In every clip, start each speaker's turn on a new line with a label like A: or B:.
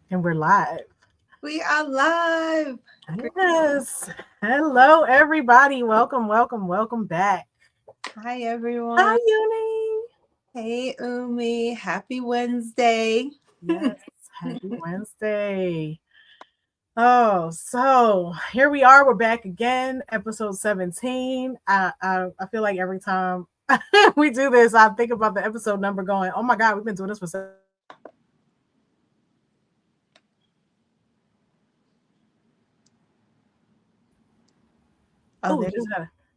A: And we're live.
B: We are live.
A: Yes. Hello, everybody. Welcome back.
B: Hi,
A: Hi,
B: everyone.
A: Uni.
B: Hey, Umi. Happy Wednesday.
A: Yes. Happy Wednesday. Oh, so here we are. We're back again, episode 17. I feel like every time we do this, I think about the episode number going, oh my God, we've been doing this for 17 weeks.
B: Oh,
A: Oh,
B: there you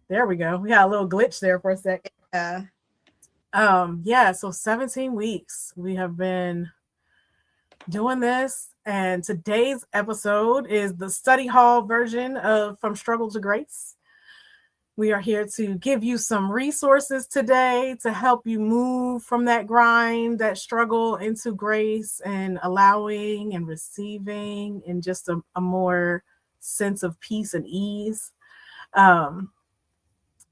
A: there we go. We had a little glitch there for a sec.
B: go.
A: Yeah, so 17 weeks we have been doing this, and today's episode is the study hall version of From Struggle to Grace. We are here to give you some resources today to help you move from that grind, that struggle into grace and allowing and receiving and just a more sense of peace and ease. Um,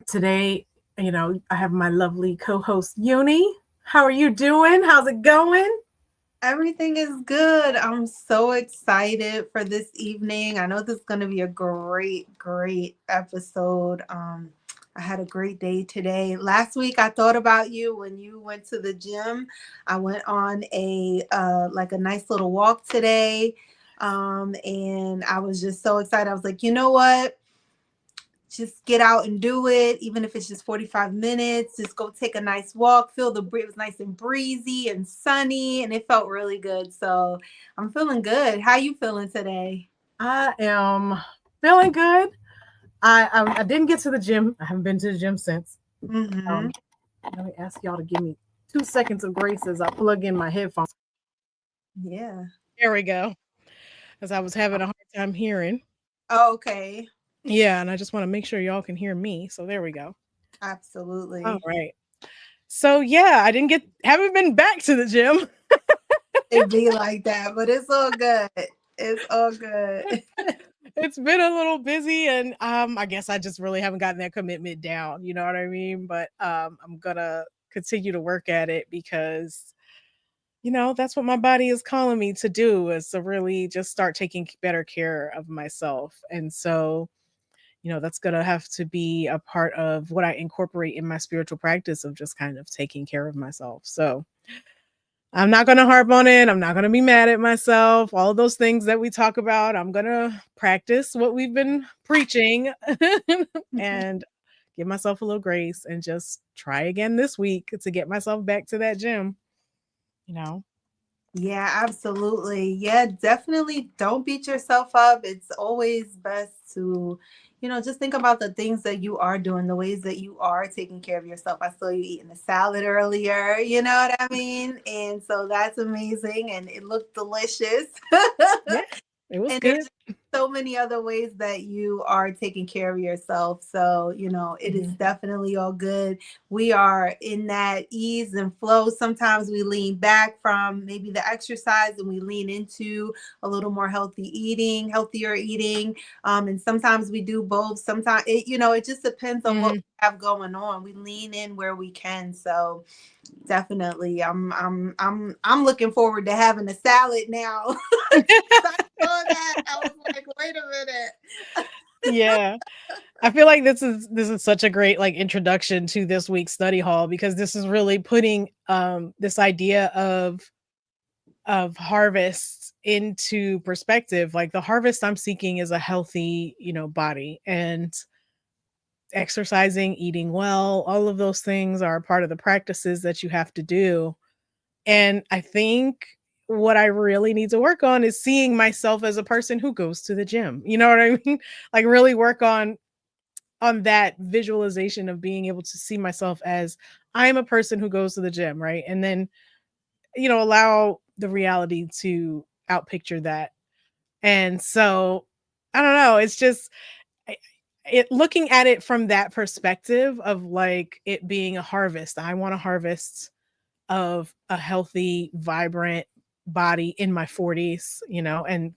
A: Today, I have my lovely co-host Uni. How are you doing? How's it going?
B: Everything is good. I'm so excited for this evening. I know this is going to be a great episode. I had a great day today. Last week, I thought about you when you went to the gym. I went on a nice little walk today, and I was just so excited. I was like, you know what? Just get out and do it, even if it's just 45 minutes. Just go take a nice walk. Feel the breeze. It was nice and breezy and sunny, and it felt really good. So I'm feeling good. How you feeling today?
A: I am feeling good. I didn't get to the gym. I haven't been to the gym since.
B: Mm-hmm.
A: Um, Let me ask y'all to give me 2 seconds of grace as I plug in my headphones.
B: Yeah.
A: There we go. Because I was having a hard time hearing.
B: Okay.
A: Yeah, and I just want to make sure y'all can hear me. So there we go. All
B: Absolutely.
A: right. So yeah, I didn't get haven't been back to the gym.
B: It be like that, but it's all good. It's all good.
A: It's been a little busy, and I guess I just really haven't gotten that commitment down, you know what I mean? But I'm gonna continue to work at it because that's what my body is calling me to do, is to really just start taking better care of myself. And so, that's going to have to be a part of what I incorporate in my spiritual practice of just kind of taking care of myself. So, I'm not going to harp on it. I'm not going to be mad at myself. All those things that we talk about, I'm going to practice what we've been preaching and give myself a little grace and just try again this week to get myself back to that gym, you know.
B: Yeah, absolutely. Yeah, definitely don't beat yourself up. It's always best to, just think about the things that you are doing, the ways that you are taking care of yourself. I saw you eating a salad earlier, you know what I mean? And so that's amazing and it looked delicious.
A: Yeah, it was
B: And there's
A: good.
B: just so many other ways that you are taking care of yourself. So, it is
A: Mhm.
B: definitely all good. We are in that ease and flow. Sometimes we lean back from maybe the exercise and we lean into a little more healthier eating. And sometimes we do both. Sometimes it just depends on what
A: Mhm.
B: we have going on. We lean in where we can. So definitely I'm looking forward to having a salad now. I saw that. I was like, wait a minute.
A: Yeah. I feel like this is such a great like introduction to this week's study hall, because this is really putting this idea of harvest into perspective. Like, the harvest I'm seeking is a healthy, body, and exercising, eating well, all of those things are part of the practices that you have to do. And I think what I really need to work on is seeing myself as a person who goes to the gym. You know what I mean? Like, really work on that visualization of being able to see myself as I'm a person who goes to the gym, right? And then, allow the reality to outpicture that. And so, I don't know, it's just it looking at it from that perspective of like it being a harvest. I want a harvest of a healthy, vibrant body in my 40s, and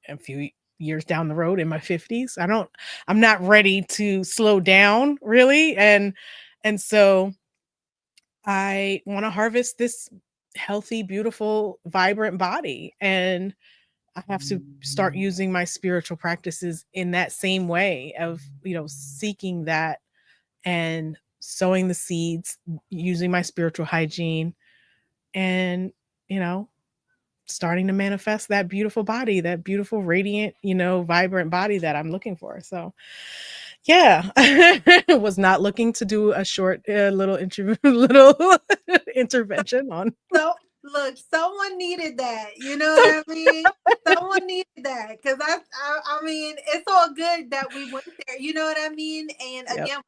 A: a few years down the road in my 50s. I'm not ready to slow down really. And so I want to harvest this healthy, beautiful, vibrant body. And I have to start using my spiritual practices in that same way of, seeking that and sowing the seeds, using my spiritual hygiene, and, you know, starting to manifest that beautiful body, that beautiful, radiant, vibrant body that I'm looking for. So, yeah, was not looking to do a short little little intervention on.
B: So look, someone needed that. You know what I mean? Someone needed that because I mean, it's all good that we went there. You know what I mean? And
A: Yep.
B: again,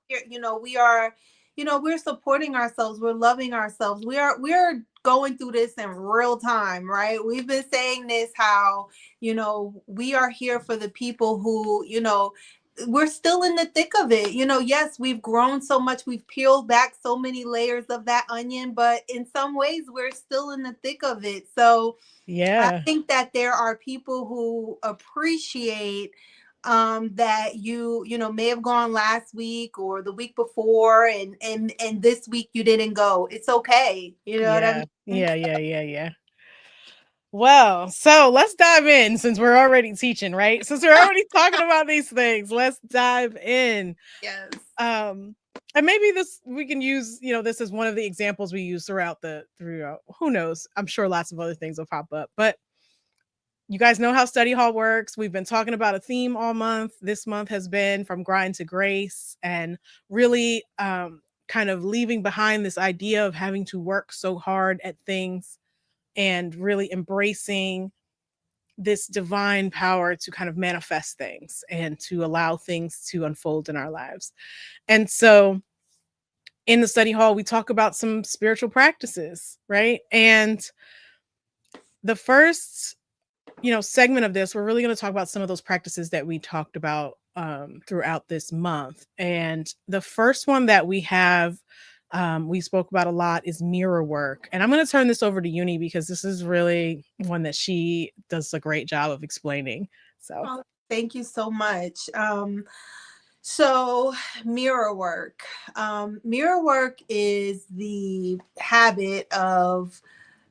B: we are, we're supporting ourselves. We're loving ourselves. We're going through this in real time, right? We've been saying this how we are here for the people who we're still in the thick of it. Yes, we've grown so much, we've peeled back so many layers of that onion, but in some ways we're still in the thick of it. So I
A: Yeah.
B: think that there are people who appreciate that you may have gone last week or the week before, and this week you didn't go. It's okay. You know what I
A: Yeah.
B: mean?
A: Yeah. Yeah. Yeah. Yeah. Well, so let's dive in since we're already teaching, right? Since we're already talking about these things, let's dive in.
B: Yes.
A: And maybe this we can use, this is one of the examples we use throughout, who knows? I'm sure lots of other things will pop up. But you guys know how study hall works. We've been talking about a theme all month. This month has been from grind to grace, and really kind of leaving behind this idea of having to work so hard at things, and really embracing this divine power to kind of manifest things and to allow things to unfold in our lives. And so in the study hall, we talk about some spiritual practices, right? And the first, segment of this, we're really going to talk about some of those practices that we talked about throughout this month. And the first one that we spoke about a lot is mirror work. And I'm going to turn this over to Uni because this is really one that she does a great job of explaining. So,
B: Oh, thank you so much. So, mirror work. Mirror work is the habit of,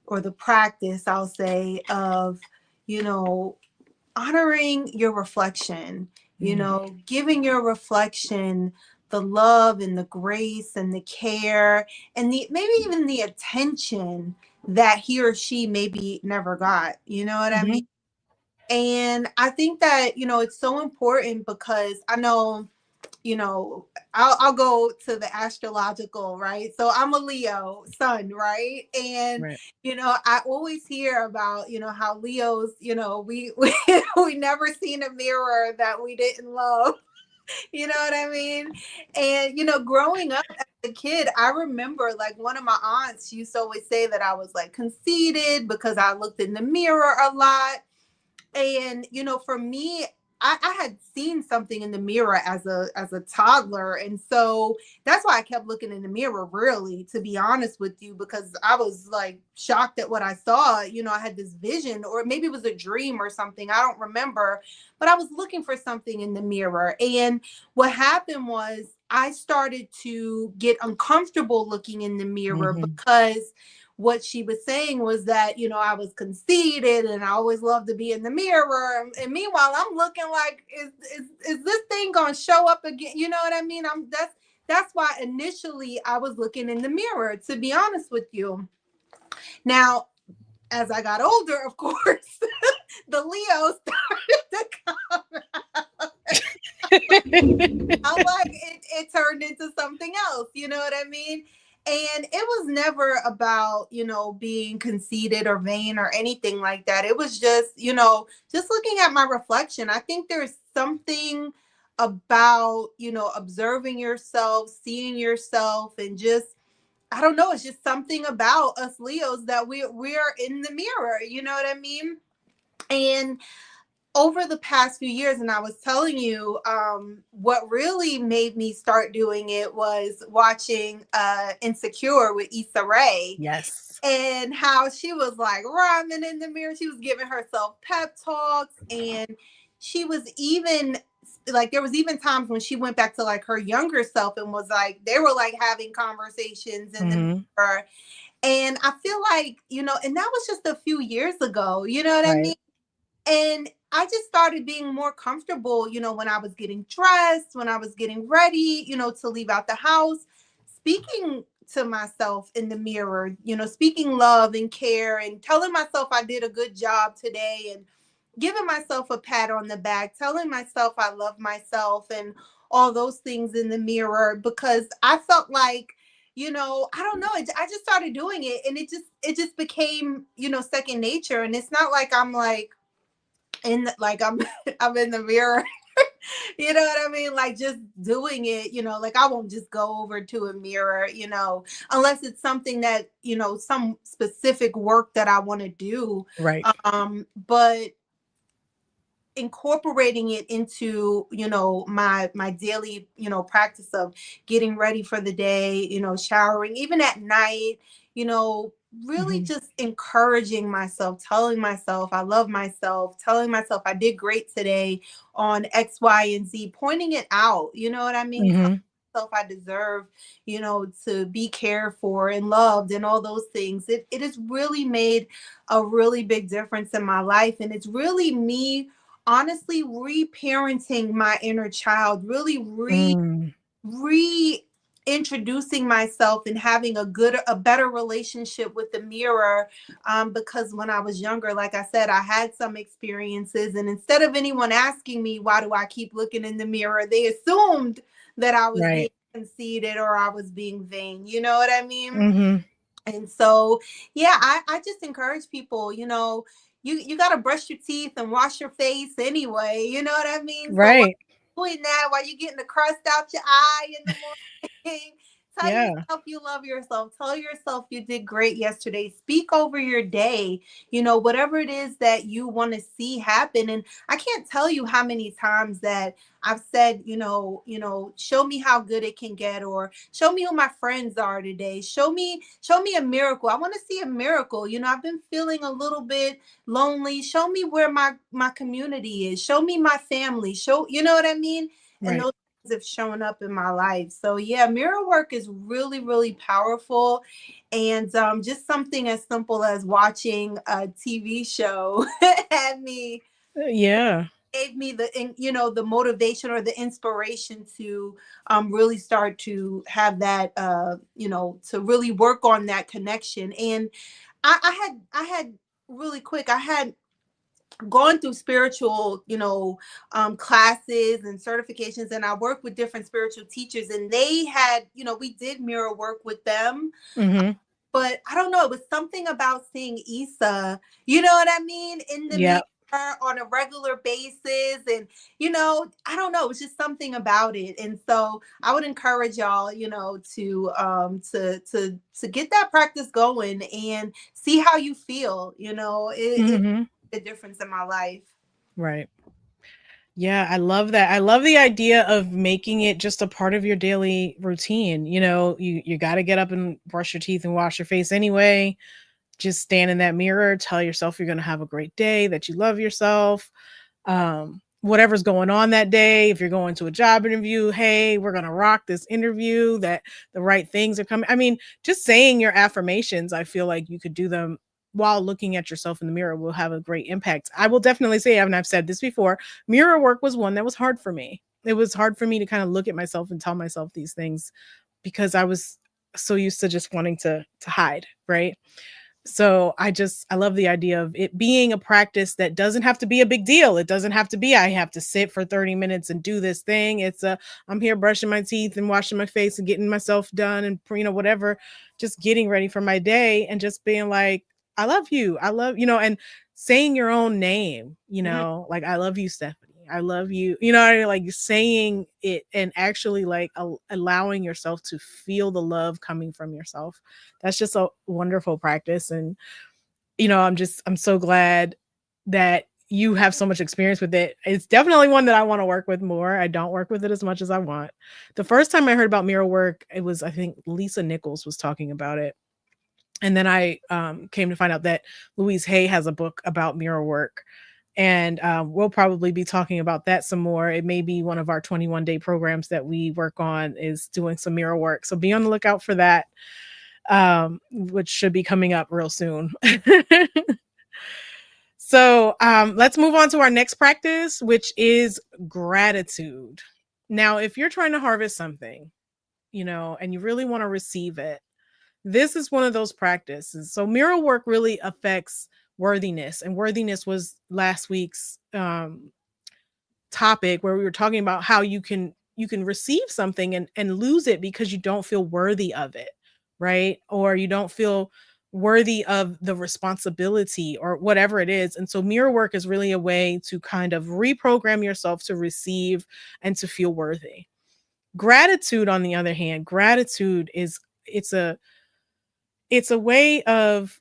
B: or the practice, I'll say, of, you know, honoring your reflection,
A: mm,
B: giving your reflection the love and the grace and the care and the maybe even the attention that he or she maybe never got. You know what I mean?
A: mhm,
B: And I think that, it's so important because I know, you know, I'll go to the astrological, right? So I'm a Leo sun, right? And,
A: right.
B: I always hear about, how Leos, we never seen a mirror that we didn't love. You know what I mean? And, growing up as a kid, I remember like one of my aunts used to always say that I was like conceited because I looked in the mirror a lot. And for me, I had seen something in the mirror as a toddler, and so that's why I kept looking in the mirror, really, to be honest with you, because I was like shocked at what I saw. I had this vision, or maybe it was a dream or something, I don't remember, but I was looking for something in the mirror. And what happened was I started to get uncomfortable looking in the mirror
A: Mhm.
B: because what she was saying was that I was conceited and I always loved to be in the mirror, and meanwhile I'm looking like, is this thing gonna show up again? You know what I mean? That's why initially I was looking in the mirror, to be honest with you. Now, as I got older, of course, the Leo started to come. I'm like, it turned into something else. You know what I mean? And it was never about, being conceited or vain or anything like that. It was just, just looking at my reflection. I think there's something about, observing yourself, seeing yourself, and just, I don't know, it's just something about us Leos that we're in the mirror. You know what I mean? And over the past few years, and I was telling you, what really made me start doing it was watching Insecure with Issa Rae,
A: Yes.
B: and how she was like rhyming in the mirror. She was giving herself pep talks, and she was even like, there was even times when she went back to like her younger self and was like, they were like having conversations in the
A: Mhm.
B: mirror. And I feel like, and that was just a few years ago, you know what I
A: Right.
B: mean? And I just started being more comfortable, when I was getting dressed, when I was getting ready, to leave out the house, speaking to myself in the mirror, speaking love and care and telling myself I did a good job today and giving myself a pat on the back, telling myself I love myself and all those things in the mirror because I felt like, I don't know, I just started doing it and it just became, second nature. And it's not like I'm like like I'm in the mirror, you know what I mean, like just doing it, like I won't just go over to a mirror, unless it's something that, some specific work that I want to do.
A: Right.
B: But incorporating it into, my daily, practice of getting ready for the day, showering even at night, you know really
A: Hmm.
B: just encouraging myself, telling myself I love myself, telling myself I did great today on X, Y, and Z, pointing it out, you know what I mean, telling
A: Hmm.
B: myself I deserve, to be cared for and loved and all those things. It has really made a really big difference in my life, and it's really me honestly reparenting my inner child, really
A: Mm.
B: reintroducing myself and having a better relationship with the mirror. Because when I was younger, like I said, I had some experiences, and instead of anyone asking me why do I keep looking in the mirror, they assumed that I was being
A: Right.
B: conceited or I was being vain, you know what I mean?
A: Hmm.
B: And so, yeah, I just encourage people, you got to brush your teeth and wash your face anyway. You know what I mean? So, while
A: Right.
B: you're doing that, while you're getting the crust out your eye in the morning, tell
A: Yeah.
B: yourself you love yourself. Tell yourself you did great yesterday. Speak over your day, whatever it is that you want to see happen. And I can't tell you how many times that I've said, show me how good it can get, or show me who my friends are today. Show me a miracle. I want to see a miracle. I've been feeling a little bit lonely. Show me where my community is. Show me my family. You know what I mean? And
A: Right.
B: those things have shown up in my life. So yeah, mirror work is really, really powerful. And just something as simple as watching a TV show had me
A: Yeah.
B: gave me the motivation or the inspiration to really start to have that to really work on that connection. And I had really quick, I had gone through spiritual classes and certifications, and I worked with different spiritual teachers, and they had, we did mirror work with them.
A: Hmm.
B: But I don't know, it was something about seeing Issa, you know what I mean, in the
A: Yeah.
B: mirror on a regular basis. And, I don't know, it was just something about it. And so I would encourage y'all, to get that practice going and see how you feel. It
A: Hmm.
B: made a difference in my life.
A: Right. Yeah, I love that. I love the idea of making it just a part of your daily routine. You got to get up and brush your teeth and wash your face anyway. Just stand in that mirror, tell yourself you're going to have a great day, that you love yourself. Whatever's going on that day, if you're going to a job interview, hey, we're going to rock this interview, that the right things are coming. I mean, just saying your affirmations, I feel like you could do them while looking at yourself in the mirror will have a great impact. I will definitely say, and I've said this before, mirror work was one that was hard for me. It was hard for me to kind of look at myself and tell myself these things because I was so used to just wanting to hide, right? So I love the idea of it being a practice that doesn't have to be a big deal. It doesn't have to be I have to sit for 30 minutes and do this thing. I'm here brushing my teeth and washing my face and getting myself done and whatever, just getting ready for my day and just being like I love you. I love, and saying your own name,
B: Mhm.
A: like I love you, Stephanie. I love you. You know what I mean? Like saying it and actually like allowing yourself to feel the love coming from yourself. That's just a wonderful practice. And, I'm so glad that you have so much experience with it. It's definitely one that I want to work with more. I don't work with it as much as I want. The first time I heard about mirror work, it was, I think, Lisa Nichols was talking about it. And then I came to find out that Louise Hay has a book about mirror work. And we'll probably be talking about that some more. It may be one of our 21-day programs that we work on is doing some mirror work. So be on the lookout for that. which should be coming up real soon. So let's move on to our next practice, which is gratitude. Now, if you're trying to harvest something, and you really want to receive it, this is one of those practices. So mirror work really affects worthiness, and worthiness was last week's topic, where we were talking about how you can receive something and lose it because you don't feel worthy of it, right? Or you don't feel worthy of the responsibility or whatever it is. And so mirror work is really a way to kind of reprogram yourself to receive and to feel worthy. Gratitude, on the other hand, gratitude is it's a way of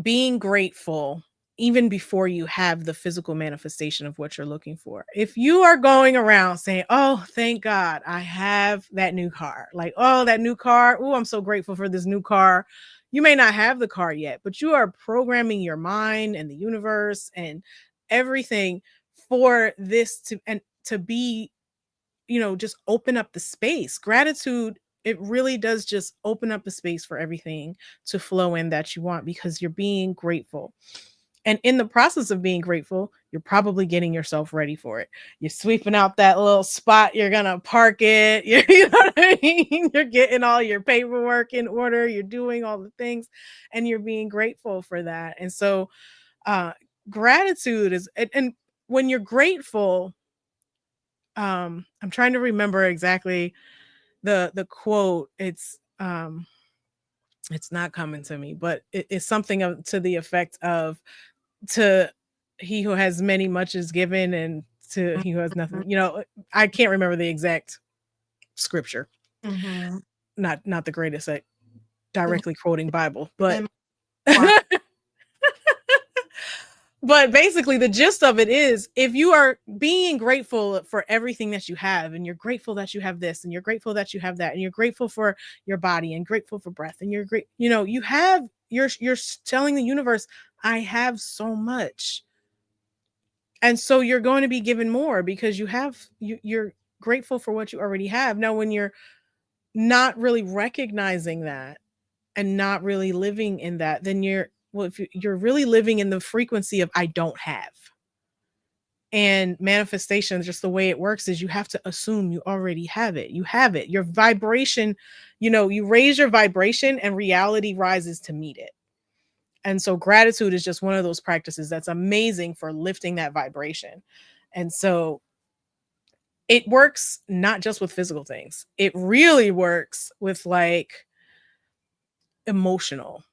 A: being grateful even before you have the physical manifestation of what you're looking for. If you are going around saying, "Oh, thank God, I have that new car." Like, "Oh, that new car. Oh, I'm so grateful for this new car." You may not have the car yet, but you are programming your mind and the universe and everything for this to be, just open up the space. Gratitude, it really does just open up the space for everything to flow in that you want, because you're being grateful. And in the process of being grateful, you're probably getting yourself ready for it. You're sweeping out that little spot, you're going to park it. You know what I mean? You're getting all your paperwork in order, you're doing all the things, and you're being grateful for that. And so, uh, gratitude is, and when you're grateful, I'm trying to remember exactly the quote. It's not coming to me, but it's something to the effect of, to he who has many much is given, and to he who has nothing, I can't remember the exact scripture.
B: Mm-hmm.
A: Not the greatest at directly quoting Bible, but but basically the gist of it is, if you are being grateful for everything that you have, and you're grateful that you have this, and you're grateful that you have that, and you're grateful for your body and grateful for breath, and you're great, you have, you're telling the universe, I have so much. And so you're going to be given more because you're grateful for what you already have. Now, when you're not really recognizing that and not really living in that, then if you're really living in the frequency of I don't have. And manifestation, just the way it works is, you have to assume you already have it. You have it. Your vibration, you raise your vibration and reality rises to meet it. And so gratitude is just one of those practices that's amazing for lifting that vibration. And so it works not just with physical things. It really works with, like, emotional.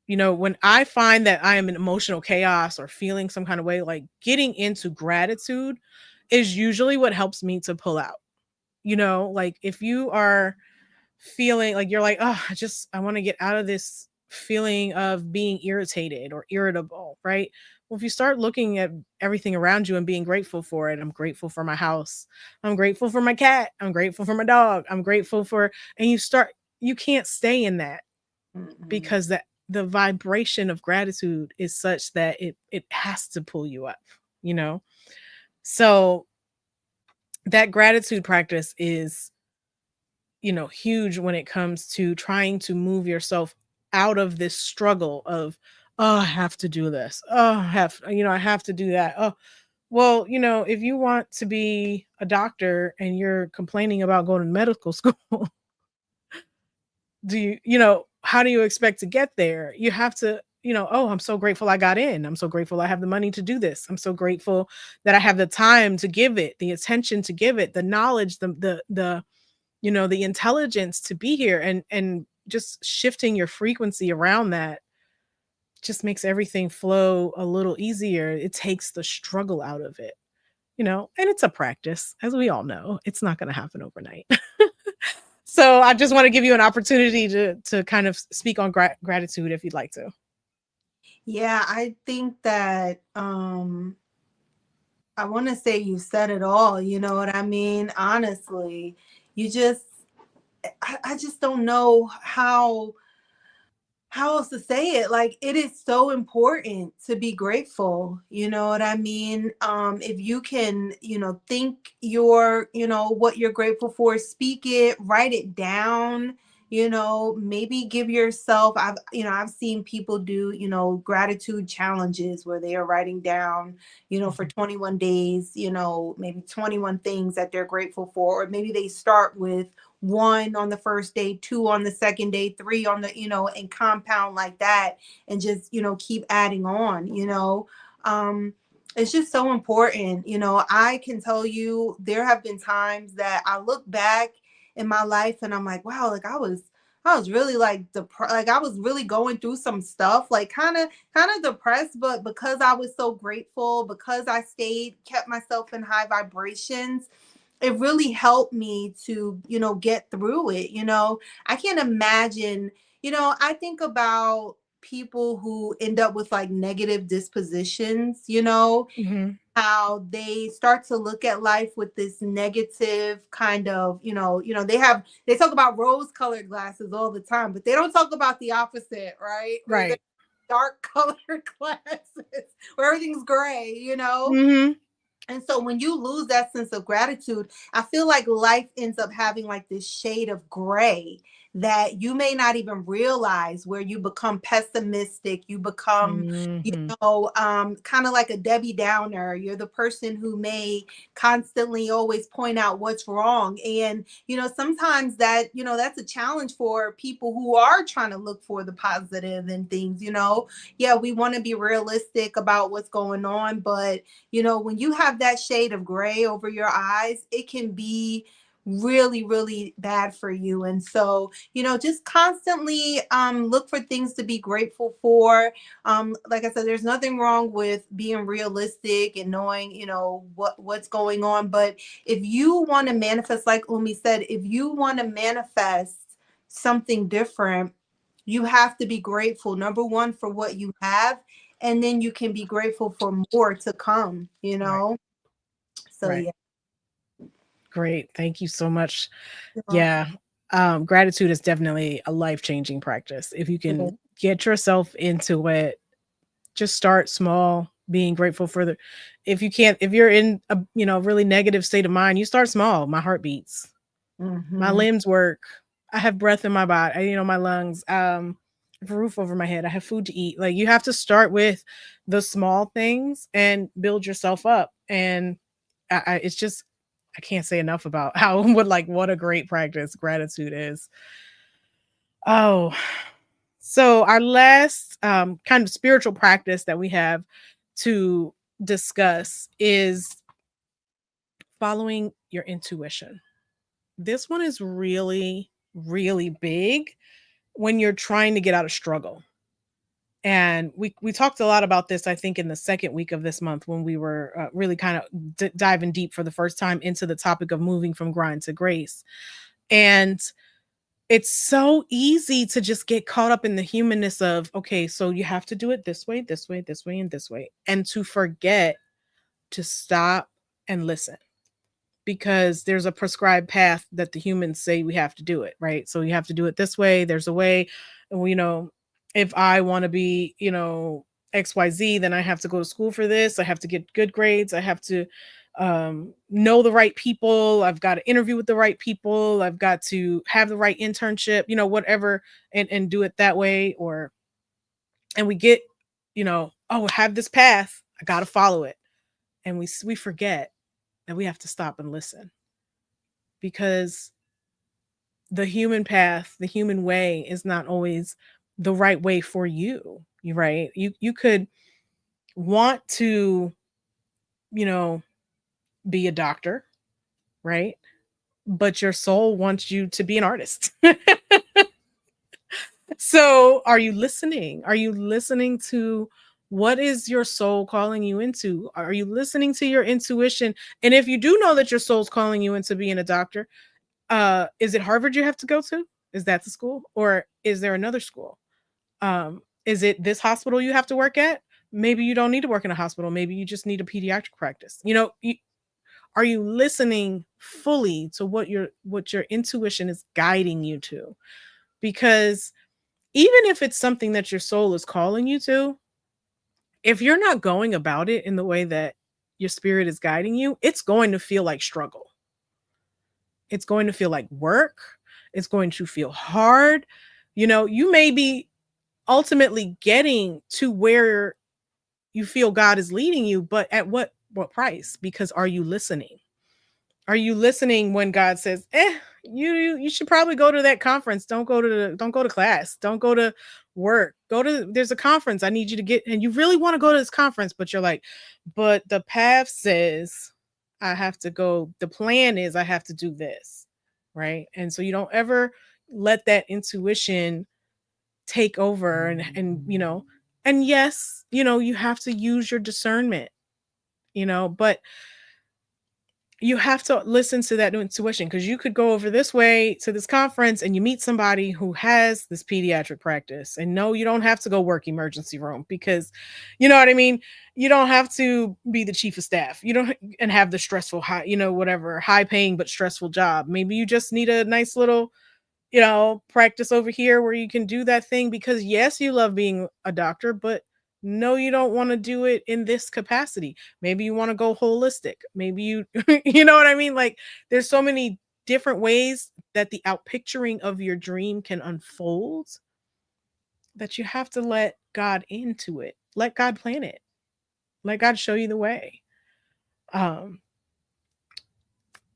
A: When I find that I am in emotional chaos or feeling some kind of way, like, getting into gratitude is usually what helps me to pull out. Like, if you are feeling like you're like, "Oh, I want to get out of this feeling of being irritated or irritable," right? Well, if you start looking at everything around you and being grateful for it, I'm grateful for my house. I'm grateful for my cat. I'm grateful for my dog. I'm grateful for, and you can't stay in that,
B: Mm-hmm.
A: because the vibration of gratitude is such that it has to pull you up, you know? So that gratitude practice is, huge when it comes to trying to move yourself out of this struggle of, "Oh, I have to do this. Oh, I have to do that." Oh, well, if you want to be a doctor and you're complaining about going to medical school, how do you expect to get there? You have to, "Oh, I'm so grateful I got in. I'm so grateful I have the money to do this. I'm so grateful that I have the time to give it, the attention to give it, the knowledge, the intelligence to be here." And just shifting your frequency around that just makes everything flow a little easier. It takes the struggle out of it, and it's a practice, as we all know. It's not going to happen overnight. So I just want to give you an opportunity to kind of speak on gratitude if you'd like to.
B: Yeah, I think that I want to say you said it all. You know what I mean? Honestly, you just, I just don't know how else to say it. Like, it is so important to be grateful. You know what I mean? If you can, think what you're grateful for, speak it, write it down. maybe give yourself, I've seen people do, gratitude challenges where they are writing down, for
A: Mhm.
B: 21 days, maybe 21 things that they're grateful for, or maybe they start with one on the first day, two on the second day, three on the, and compound like that, and just, keep adding on. Um, it's just so important. I can tell you there have been times that I look back in my life and I'm like, wow, like I was really like like I was really going through some stuff, like kind of depressed, but because I was so grateful, because I stayed, kept myself in high vibrations, it really helped me to, get through it. I can't imagine, I think about people who end up with like negative dispositions,
A: Mhm.
B: how they start to look at life with this negative kind of, they talk about rose colored glasses all the time, but they don't talk about the opposite, right? Where the
A: Right.
B: dark colored glasses, where everything's gray,
A: Mhm.
B: and so when you lose that sense of gratitude, I feel like life ends up having like this shade of gray that you may not even realize, where you become pessimistic, you become,
A: Mhm.
B: kind of like a Debbie Downer. You're the person who may constantly always point out what's wrong. And, sometimes that, that's a challenge for people who are trying to look for the positive in things. Yeah, we want to be realistic about what's going on, but when you have that shade of gray over your eyes, it can be really, really bad for you. And so, just constantly look for things to be grateful for. Like I said, there's nothing wrong with being realistic and knowing, what's going on. But if you want to manifest, like Umi said, if you want to manifest something different, you have to be grateful, number one, for what you have, and then you can be grateful for more to come.
A: Right.
B: So
A: Right.
B: yeah.
A: Great. Thank you so much.
B: You're welcome.
A: Yeah. Gratitude is definitely a life-changing practice. If you
B: It
A: can
B: is.
A: get yourself into it, just start small, being grateful for the if you can't if you're in a, really negative state of mind, you start small. My heart beats. My
B: Mm-hmm.
A: limbs work. I have breath in my body, my lungs. I have a roof over my head. I have food to eat. Like you have to start with the small things and build yourself up. And it's just I can't say enough about how what a great practice gratitude is. Oh, so our last kind of spiritual practice that we have to discuss is following your intuition. This one is really, really big when you're trying to get out of struggle. And we talked a lot about this, I think, in the second week of this month when we were really kind of diving deep for the first time into the topic of moving from grind to grace. And it's so easy to just get caught up in the humanness of, okay, so you have to do it this way, this way, this way, and this way, and to forget to stop and listen because there's a prescribed path that the humans say we have to do it, right? So you have to do it this way. There's a way, and if I want to be, XYZ, then I have to go to school for this. I have to get good grades. I have to know the right people. I've got to interview with the right people. I've got to have the right internship, whatever, and do it that way. And we get, oh, have this path. I got to follow it. And we forget that we have to stop and listen because the human path, the human way is not always the right way for you. You right? You could want to, you know, be a doctor, right? But your soul wants you to be an artist. So, are you listening? Are you listening to what is your soul calling you into? Are you listening to your intuition? And if you do know that your soul's calling you into being a doctor, is it Harvard you have to go to? Is that the school? Or is there another school? Is it this hospital you have to work at? Maybe you don't need to work in a hospital. Maybe you just need a pediatric practice. Are you listening fully to what your intuition is guiding you to? Because even if it's something that your soul is calling you to, if you're not going about it in the way that your spirit is guiding you, it's going to feel like struggle. It's going to feel like work. It's going to feel hard. You may be ultimately getting to where you feel God is leading you, but at what price? Because are you listening? Are you listening when God says, you should probably go to that conference. Don't go to class. Don't go to work. There's a conference. I need you to get, and you really want to go to this conference, but you're like, but the path says I have to go. The plan is I have to do this. Right. And so you don't ever let that intuition take over and yes, you have to use your discernment, but you have to listen to that intuition, because you could go over this way to this conference and you meet somebody who has this pediatric practice, and no, you don't have to go work emergency room, because you know what I mean. You don't have to be the chief of staff, you don't, and have the stressful high, whatever high paying but stressful job. Maybe you just need a nice little practice over here where you can do that thing, because yes, you love being a doctor, but no, you don't want to do it in this capacity. Maybe you want to go holistic. Maybe you, you know what I mean? Like, there's so many different ways that the outpicturing of your dream can unfold, that you have to let God into it. Let God plan it. Let God show you the way. Um,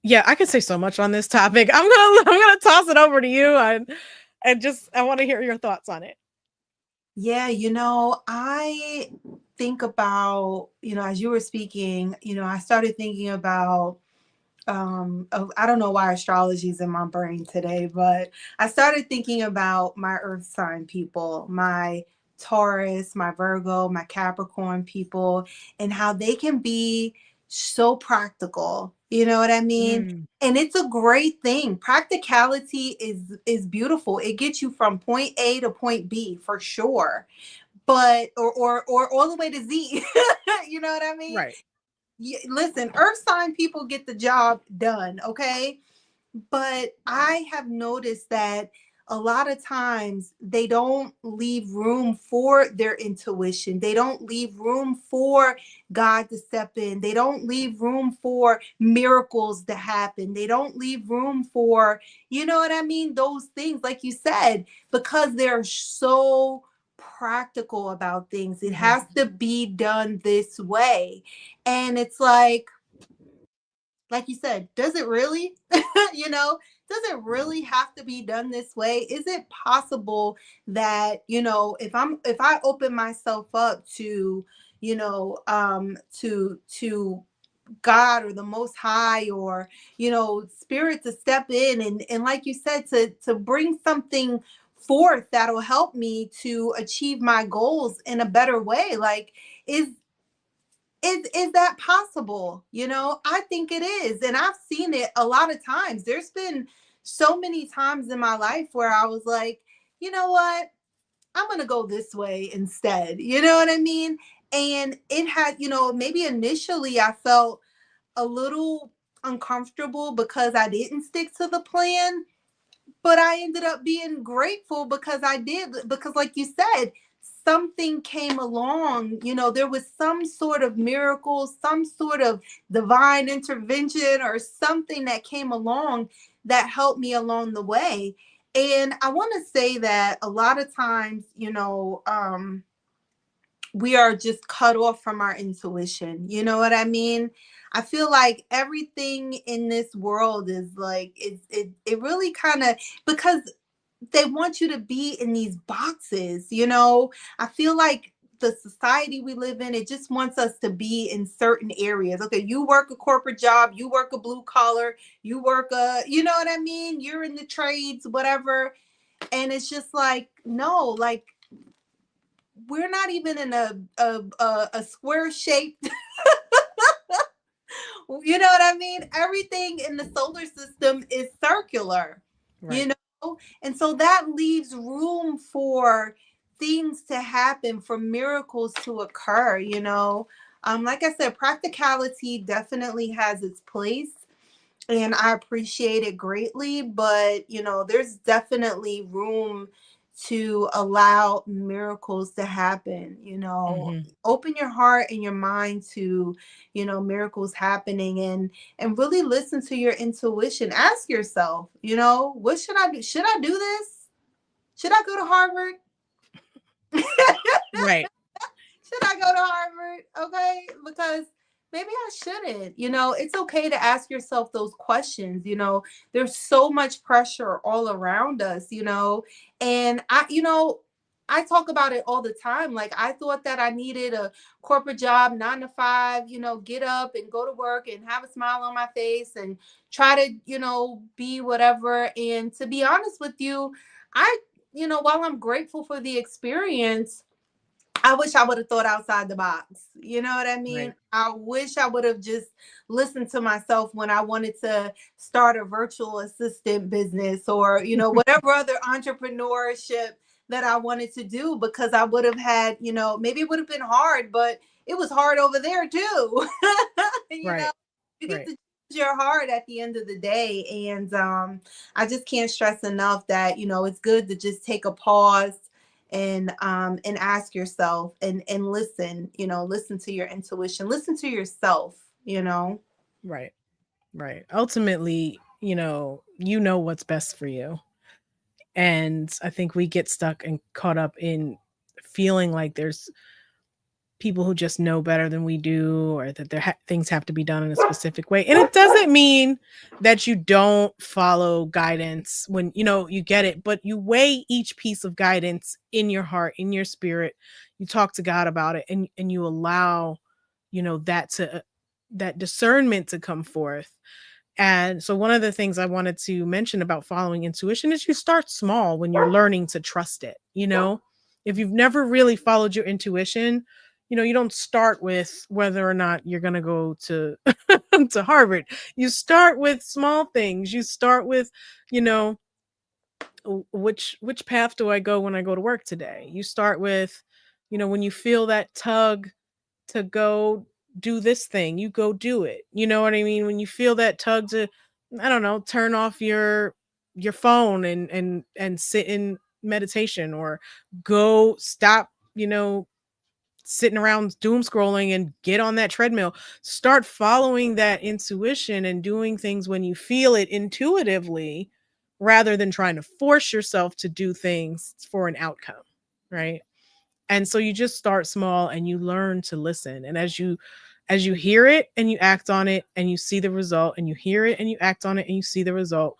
A: yeah, I could say so much on this topic. I'm gonna toss it over to you, and just I want to hear your thoughts on it.
B: Yeah, I think about, as you were speaking, I started thinking about I don't know why astrology is in my brain today, but I started thinking about my earth sign people, my Taurus, my Virgo, my Capricorn people, and how they can be so practical. You know what I mean?
A: Mm,
B: And it's a great thing. Practicality is beautiful. It gets you from point A to point B for sure. But or all the way to Z. You know what I mean?
A: right.
B: Listen, earth sign people get the job done, okay? But I have noticed that a lot of times they don't leave room for their intuition. They don't leave room for God to step in. They don't leave room for miracles to happen. They don't leave room for, you know what I mean? Those things, like you said, because they're so practical about things. It
A: Mhm.
B: has to be done this way. And it's like you said, does it really? you know, does it really have to be done this way? Is it possible that, if I open myself up to, to God or the most high, or, spirit to step in and like you said, to bring something forth that'll help me to achieve my goals in a better way. Like, is is that possible? I think it is. And I've seen it a lot of times. There's been so many times in my life where I was like, you know what? I'm going to go this way instead. You know what I mean? And it had, maybe initially I felt a little uncomfortable because I didn't stick to the plan, but I ended up being grateful because I did, because like you said, something came along, there was some sort of miracle, some sort of divine intervention or something that came along that helped me along the way. And I want to say that a lot of times, we are just cut off from our intuition. You know what I mean? I feel like everything in this world is like it really kind of, because they want you to be in these boxes. I feel like the society we live in, it just wants us to be in certain areas. Okay, you work a corporate job, you work a blue collar, you work you know what I mean? You're in the trades, whatever. And it's just like, no, like, we're not even in a square shaped, you know what I mean? Everything in the solar system is circular, you
A: Right.
B: know? And so that leaves room for things to happen, for miracles to occur. Like I said, practicality definitely has its place and I appreciate it greatly, but there's definitely room to allow miracles to happen. Open your heart and your mind to, miracles happening, and really listen to your intuition. Ask yourself, what should I do? Should I do this? Should I go to Harvard?
A: Right.
B: Should I go to Harvard? Okay. Because maybe I shouldn't. It's okay to ask yourself those questions. There's so much pressure all around us, and I talk about it all the time. Like, I thought that I needed a corporate job, 9 to 5, get up and go to work and have a smile on my face and try to, be whatever. And to be honest with you, while I'm grateful for the experience, I wish I would have thought outside the box. You know what I mean?
A: Right.
B: I wish I would have just listened to myself when I wanted to start a virtual assistant business, or, whatever other entrepreneurship that I wanted to do, because I would have had, maybe it would have been hard, but it was hard over there too.
A: Right.
B: You get
A: Right.
B: to choose your heart at the end of the day. And I just can't stress enough that, it's good to just take a pause and ask yourself and listen, listen to your intuition, listen to yourself.
A: Right. Right. Ultimately, you know what's best for you. And I think we get stuck and caught up in feeling like there's people who just know better than we do, or that things have to be done in a specific way. And it doesn't mean that you don't follow guidance when you get it, but you weigh each piece of guidance in your heart, in your spirit. You talk to God about it, and you allow that discernment to come forth. And so one of the things I wanted to mention about following intuition is you start small when you're learning to trust it. If you've never really followed your intuition, you don't start with whether or not you're going to go to to Harvard. You start with small things. You start with, you know, which path do I go when I go to work today? You start with, when you feel that tug to go do this thing, you go do it. You know what I mean? When you feel that tug to, I don't know, turn off your phone and sit in meditation, or go stop, sitting around doom scrolling and get on that treadmill. Start following that intuition and doing things when you feel it intuitively, rather than trying to force yourself to do things for an outcome, right? And so you just start small and you learn to listen. And as you hear it and you act on it and you see the result, and you hear it and you act on it and you see the result,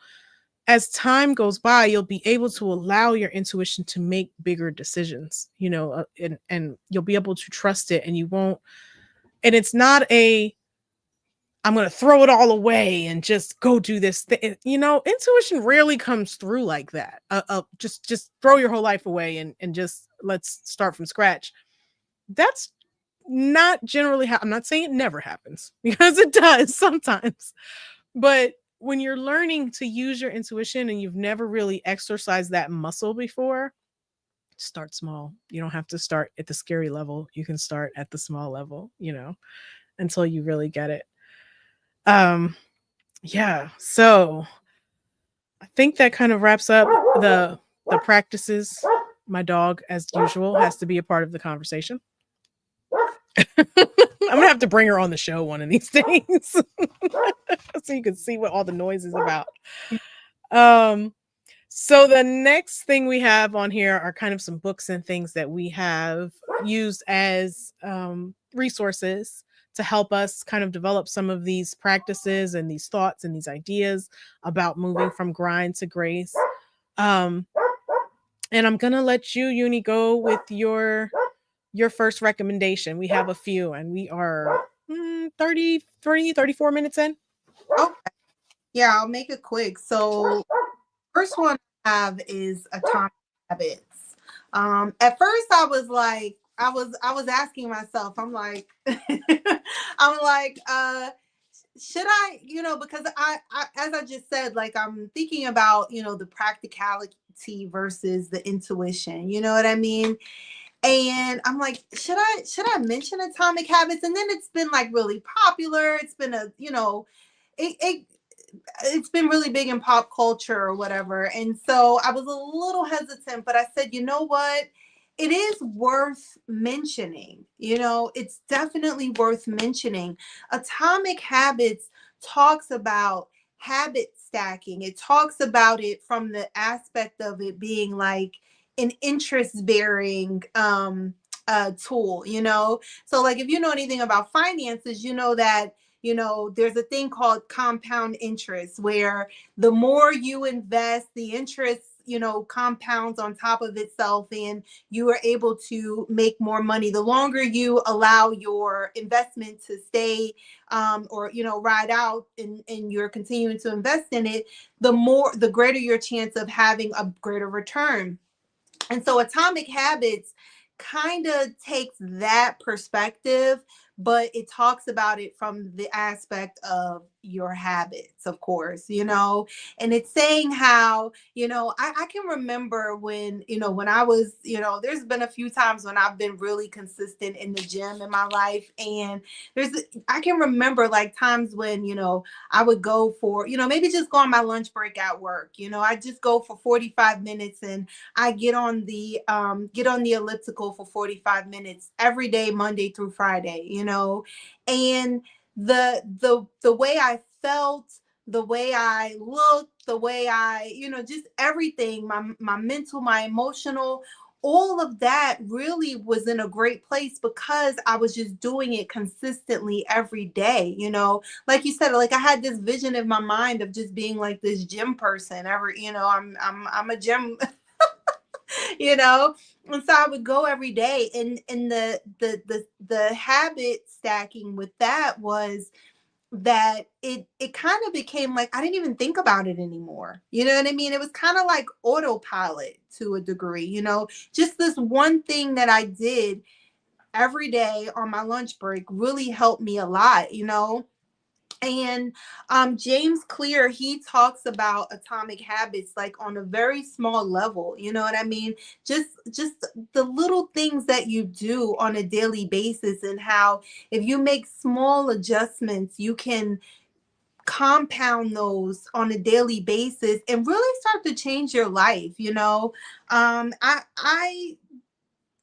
A: as time goes by, you'll be able to allow your intuition to make bigger decisions, and you'll be able to trust it, and you won't, and it's not I'm going to throw it all away and just go do this thing. Intuition rarely comes through like that. Just throw your whole life away and just let's start from scratch. That's not generally how, I'm not saying it never happens, because it does sometimes. But when you're learning to use your intuition and you've never really exercised that muscle before, start small. You don't have to start at the scary level. You can start at the small level, until you really get it. Um yeah, so I think that kind of wraps up the practices. My dog, as usual, has to be a part of the conversation. I'm gonna have to bring her on the show one of these days, so you can see what all the noise is about. So the next thing we have on here are kind of some books and things that we have used as resources to help us kind of develop some of these practices and these thoughts and these ideas about moving from grind to grace. Um, and I'm gonna let you, Uni, go with your first recommendation. We have a few, and we are 33, 34 minutes in.
B: Okay. Yeah, I'll make it quick. So, first one I have is Atomic Habits. At first I was like, I was asking myself, I'm like, I'm like, should I, because I, as I just said, like, I'm thinking about, the practicality versus the intuition. You know what I mean? And I'm like, should I mention Atomic Habits? And then it's been like really popular. It's been it it's been really big in pop culture or whatever. And so I was a little hesitant, but I said, you know what? It is worth mentioning. It's definitely worth mentioning. Atomic Habits talks about habit stacking. It talks about it from the aspect of it being like an interest bearing tool. So like if you know anything about finances, you know that there's a thing called compound interest where the more you invest, the interest, compounds on top of itself and you are able to make more money. The longer you allow your investment to stay or, ride out and you're continuing to invest in it, the greater your chance of having a greater return. And so Atomic Habits kind of takes that perspective, but it talks about it from the aspect of your habits, of course, and it's saying how, I can remember when I was, there's been a few times when I've been really consistent in the gym in my life. And I can remember like times when, I would go for, maybe just go on my lunch break at work. I just go for 45 minutes and I get on the elliptical for 45 minutes every day, Monday through Friday, and the way I felt, the way I looked, the way I, just everything, my mental, my emotional, all of that really was in a great place because I was just doing it consistently every day, like you said, like I had this vision in my mind of just being like this gym person I'm a gym you know and so I would go every day, and the habit stacking with that was that it kind of became like I didn't even think about it anymore. You know what I mean? It was kind of like autopilot to a degree, just this one thing that I did every day on my lunch break really helped me a lot. And James Clear, he talks about atomic habits like on a very small level. You know what I mean? Just the little things that you do on a daily basis, and how if you make small adjustments, you can compound those on a daily basis and really start to change your life. I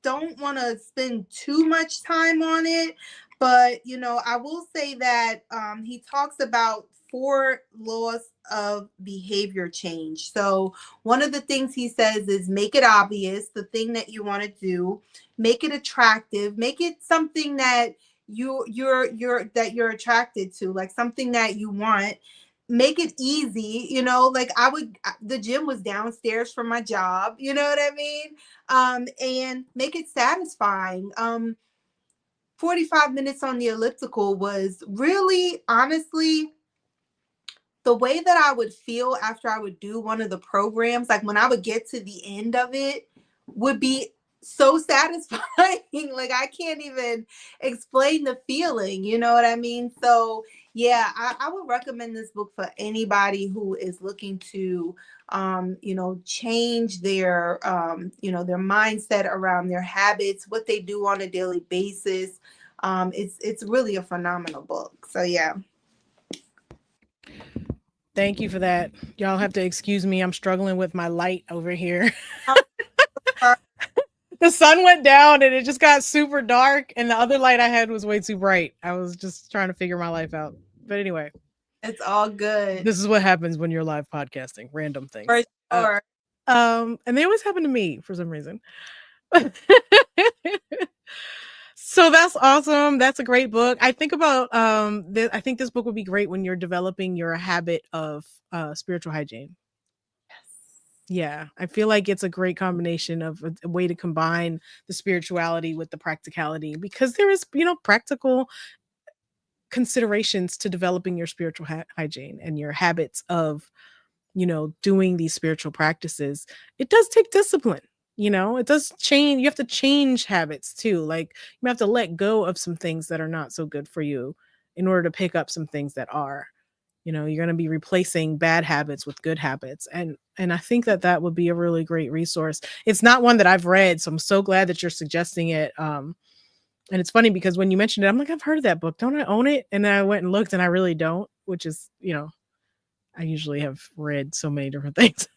B: don't want to spend too much time on it, but I will say that he talks about 4 laws of behavior change. So one of the things he says is make it obvious, the thing that you want to do, make it attractive, make it something that you're attracted to, like something that you want. Make it easy, like the gym was downstairs from my job, you know what I mean? And make it satisfying. 45 minutes on the elliptical was really, honestly, the way that I would feel after I would do one of the programs, like when I would get to the end of it, would be so satisfying. Like I can't even explain the feeling, you know what I mean? So yeah, I would recommend this book for anybody who is looking to change their mindset around their habits, what they do on a daily basis. It's really a phenomenal book. So yeah.
A: Thank you for that. Y'all have to excuse me. I'm struggling with my light over here. The sun went down and it just got super dark, and the other light I had was way too bright. I was just trying to figure my life out. But anyway,
B: It's all good.
A: this is what happens when you're live podcasting, random things.
B: For sure.
A: And they always happen to me for some reason. So that's awesome. That's a great book. I think about I think this book would be great when you're developing your habit of spiritual hygiene. Yeah, I feel like it's a great combination of a way to combine the spirituality with the practicality, because there is, practical considerations to developing your spiritual hygiene and your habits of, doing these spiritual practices. It does take discipline. It does change. You have to change habits too. Like you have to let go of some things that are not so good for you in order to pick up some things that are. You're going to be replacing bad habits with good habits, and I think that would be a really great resource. It's not one that I've read, so I'm so glad that you're suggesting it. And it's funny because when you mentioned it, I'm like, I've heard of that book, don't I own it? And then I went and looked and I really don't, which is I usually have read so many different things.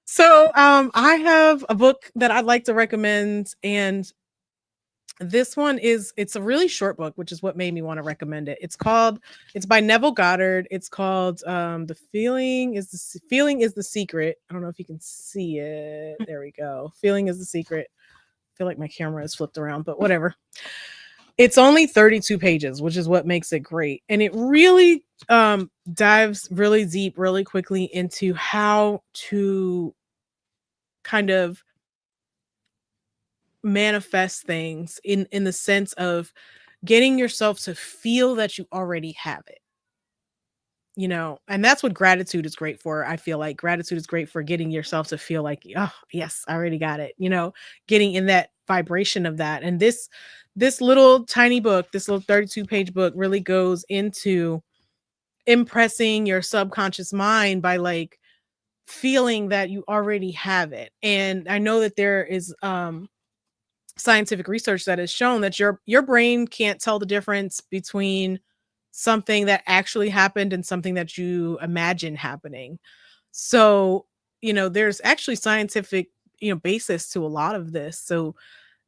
A: So I have a book that I'd like to recommend, and this one it's a really short book, which is what made me want to recommend it. It's by Neville Goddard. It's called Feeling is the Secret. I don't know if you can see it. There we go. Feeling is the Secret. I feel like my camera is flipped around, but whatever. It's only 32 pages, which is what makes it great. And it really dives really deep, really quickly into how to kind of manifest things in the sense of getting yourself to feel that you already have it. You know, and that's what gratitude is great for. I feel like gratitude is great for getting yourself to feel like, oh, yes, I already got it. You know, getting in that vibration of that. And this little tiny book, this little 32-page book really goes into impressing your subconscious mind by like feeling that you already have it. And I know that there is scientific research that has shown that your brain can't tell the difference between something that actually happened and something that you imagine happening. So, you know, there's actually scientific, you know, basis to a lot of this. So,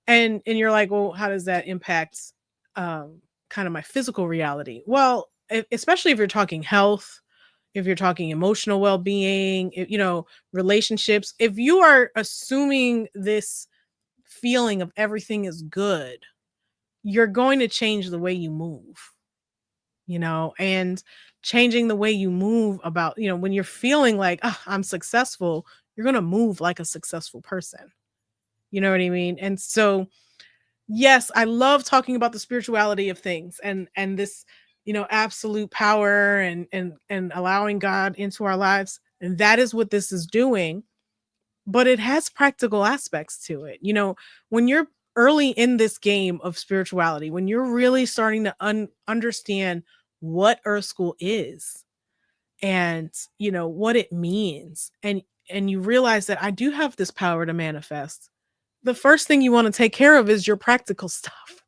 A: and you're like, well, how does that impact kind of my physical reality? Well, especially if you're talking health, if you're talking emotional well-being, you know, relationships, if you are assuming this feeling of everything is good, you're going to change the way you move, you know, and changing the way you move about, you know, when you're feeling like, oh, I'm successful, you're going to move like a successful person. You know what I mean? And so, yes, I love talking about the spirituality of things and this, you know, absolute power and allowing God into our lives. And that is what this is doing, but it has practical aspects to it. You know, when you're early in this game of spirituality, when you're really starting to understand what Earth School is and, you know, what it means, and you realize that I do have this power to manifest. The first thing you want to take care of is your practical stuff.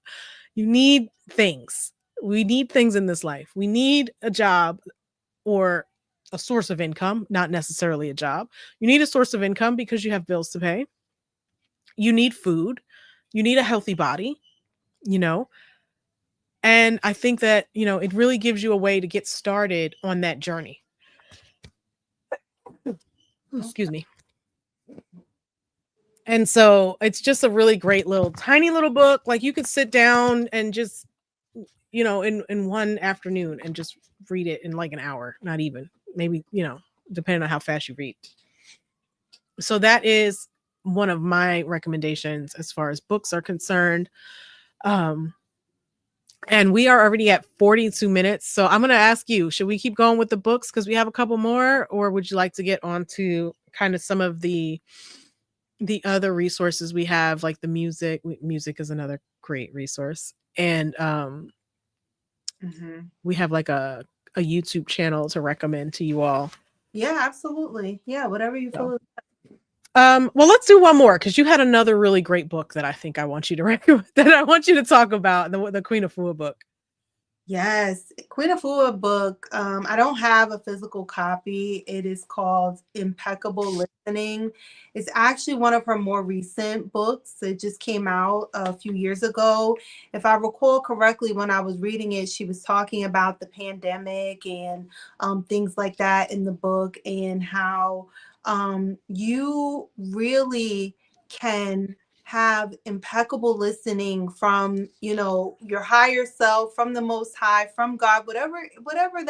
A: You need things. We need things in this life. We need a job or a source of income, not necessarily a job. You need a source of income because you have bills to pay. You need food. You need a healthy body, you know. And I think that, you know, it really gives you a way to get started on that journey. Excuse me. And so it's just a really great little tiny little book. Like you could sit down and just, you know, in one afternoon and just read it in like an hour, not even, maybe, you know, depending on how fast you read. So that is one of my recommendations as far as books are concerned. Um, and we are already at 42 minutes. So I'm going to ask you, should we keep going with the books because we have a couple more, or would you like to get on to kind of some of the other resources we have, like the music? Music is another great resource. And we have like a YouTube channel to recommend to you all.
B: Yeah, absolutely. Yeah, whatever you feel.
A: Well, let's do one more because you had another really great book that I think I want you to recommend, that I want you to talk about, the Queen Afua book.
B: Yes, Queen Afua book. I don't have a physical copy. It is called Impeccable Listening. It's actually one of her more recent books. It just came out a few years ago. If I recall correctly, when I was reading it, she was talking about the pandemic and things like that in the book, and how you really can have impeccable listening from, you know, your higher self, from the Most High, from God, whatever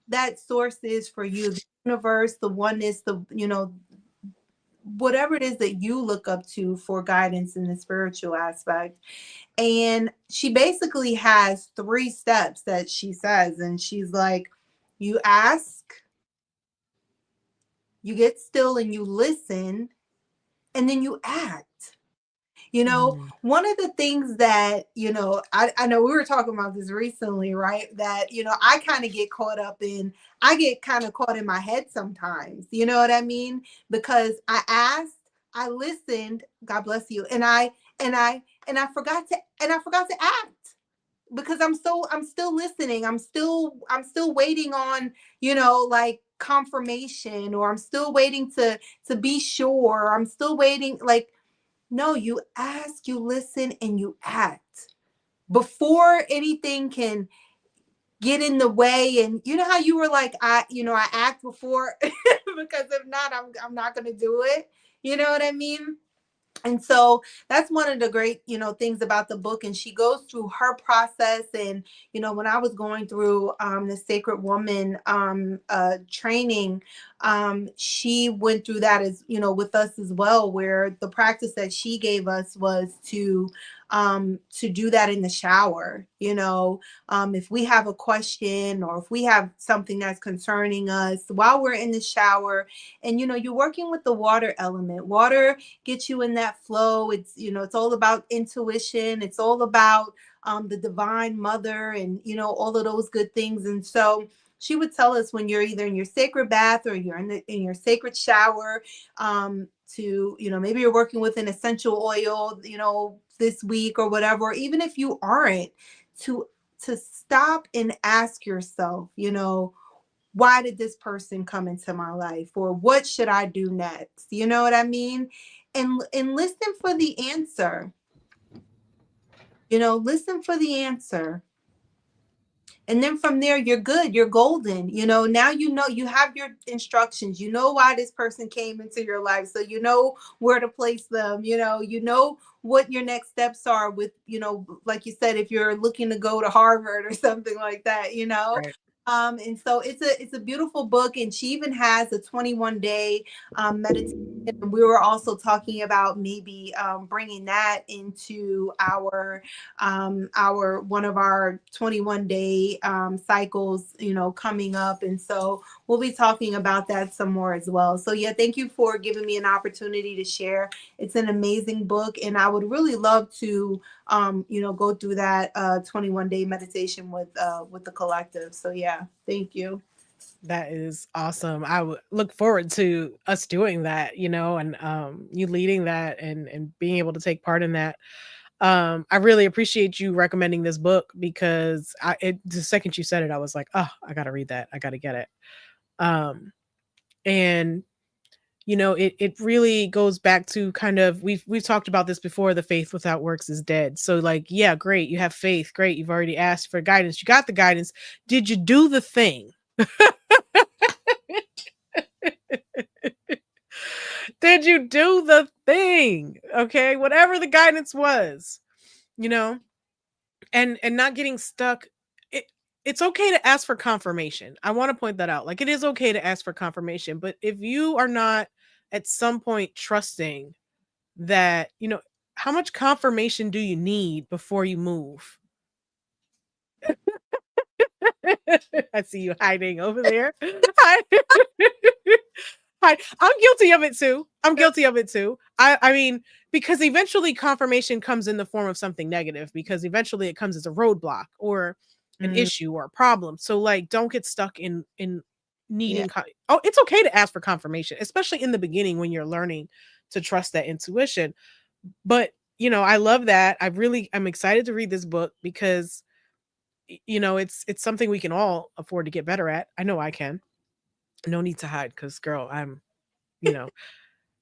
B: that source is for you, the universe, the oneness, the, you know, whatever it is that you look up to for guidance in the spiritual aspect. And she basically has 3 steps that she says, and she's like, you ask, you get still and you listen, and then you act. You know, one of the things that, you know, I know we were talking about this recently, right? That, you know, I kind of get caught up in, I get kind of caught in my head sometimes. You know what I mean? Because I asked, I listened, God bless you, and I forgot to act. because I'm still listening. I'm still waiting on, you know, like confirmation, or I'm still waiting to be sure. I'm still waiting. Like, no, you ask, you listen, and you act before anything can get in the way. And you know how you were like, I act before, because if not, I'm not gonna do it. You know what I mean? And so that's one of the great, things about the book. And she goes through her process. And when I was going through the Sacred Woman training, she went through that, as with us as well, where the practice that she gave us was to do that in the shower. If we have a question, or if we have something that's concerning us while we're in the shower, and you're working with the water element. Water get you in that flow. It's all about intuition. It's all about the divine mother, and all of those good things. And so she would tell us, when you're either in your sacred bath, or you're in your sacred shower, to maybe you're working with an essential oil this week or whatever, or even if you aren't, to stop and ask yourself, why did this person come into my life, or what should I do next? You know what I mean? And listen for the answer. Listen for the answer. And then from there, you're good. You're golden. Now you have your instructions. You know why this person came into your life. So you know where to place them. You know what your next steps are with, like you said, if you're looking to go to Harvard or something like that,
A: Right.
B: And so it's a beautiful book. And she even has a 21-day meditation. And we were also talking about maybe bringing that into our one of our 21-day cycles, coming up. And so we'll be talking about that some more as well. So yeah, thank you for giving me an opportunity to share. It's an amazing book, and I would really love to go through that 21-day meditation with the collective. So yeah, thank you.
A: That is awesome. I would look forward to us doing that, and you leading that, and being able to take part in that. I really appreciate you recommending this book, because the second you said it, I was like, oh, I gotta read that. I gotta get it. Um, and it really goes back to kind of, we've talked about this before. The faith without works is dead. So like, yeah, great, you have faith, great, you've already asked for guidance, you got the guidance. Did you do the thing? Did you do the thing? Okay, whatever the guidance was, you know, and not getting stuck. It, it's okay to ask for confirmation. I want to point that out. Like, it is okay to ask for confirmation, but if you are not at some point trusting that, how much confirmation do you need before you move? I see you hiding over there. Hi. Hi. I'm guilty of it too. I'm guilty of it too. I mean, because eventually confirmation comes in the form of something negative, because eventually it comes as a roadblock, or an
B: Mm,
A: issue, or a problem. So like, don't get stuck in
B: yeah.
A: needing oh, it's okay to ask for confirmation, especially in the beginning when you're learning to trust that intuition. But, I love that. I'm excited to read this book, because it's something we can all afford to get better at. I know I can. No need to hide, because girl, you know,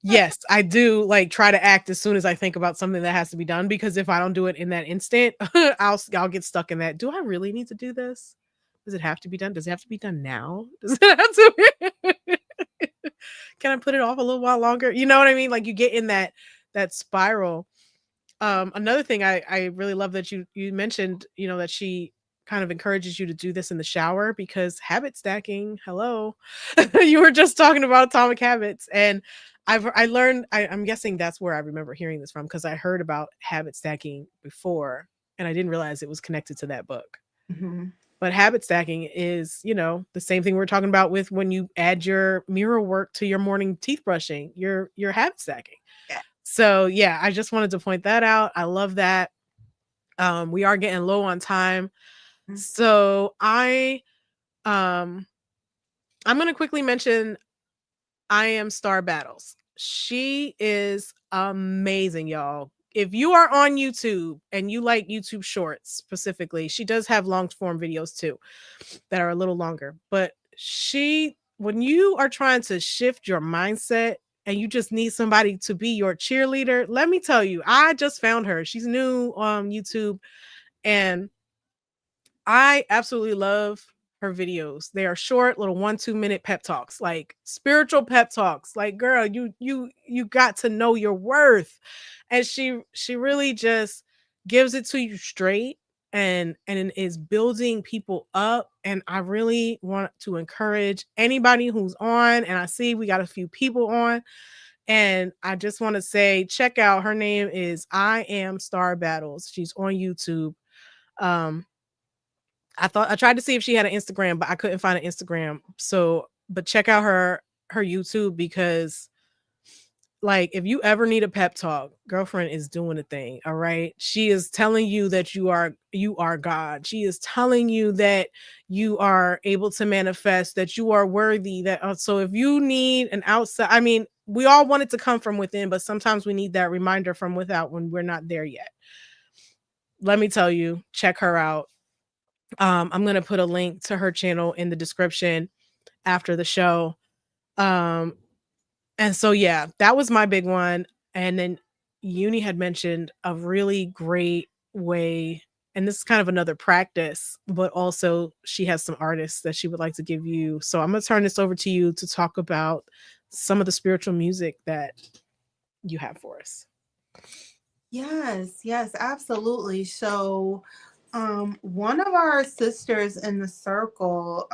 A: yes, I do like try to act as soon as I think about something that has to be done, because if I don't do it in that instant, I'll get stuck in that. Do I really need to do this? Does it have to be done? Does it have to be done now? Does it have to Can I put it off a little while longer? You know what I mean? Like, you get in that spiral. Another thing I really love that you mentioned, that she kind of encourages you to do this in the shower, because habit stacking, hello. You were just talking about atomic habits, and I learned, I'm guessing that's where I remember hearing this from, because I heard about habit stacking before, and I didn't realize it was connected to that book.
B: Mhm.
A: But habit stacking is, the same thing we're talking about with when you add your mirror work to your morning teeth brushing. You're habit stacking.
B: Yeah.
A: So yeah, I just wanted to point that out. I love that. We are getting low on time.
B: Mm.
A: So um I'm gonna quickly mention I Am Star Battles. She is amazing, y'all. if you are on YouTube and you like YouTube shorts specifically, she does have long form videos too that are a little longer. But when you are trying to shift your mindset and you just need somebody to be your cheerleader, let me tell you, I just found her. She's new on YouTube, and I absolutely love her videos. They are short, little 1-2 minute pep talks, like spiritual pep talks. Like, girl, you got to know your worth. And she really just gives it to you straight, and is building people up. And I really want to encourage anybody who's on, and I see we got a few people on, and I just want to say check out, her name is I Am Star Battles. She's on YouTube. Um I tried to see if she had an Instagram, but I couldn't find an Instagram. So, but check out her YouTube, because like if you ever need a pep talk, girlfriend is doing a thing, all right? She is telling you that you are God. She is telling you that you are able to manifest, that you are worthy, that so if you need an outside, I mean, we all want it to come from within, but sometimes we need that reminder from without when we're not there yet. Let me tell you, check her out. I'm gonna put a link to her channel in the description after the show. Um, and so yeah, that was my big one. And then Uni had mentioned a really great way, and this is kind of another practice, but also she has some artists that she would like to give you. So I'm gonna turn this over to you to talk about some of the spiritual music that you have for us.
B: Yes, yes, absolutely. So, one of our sisters in the circle,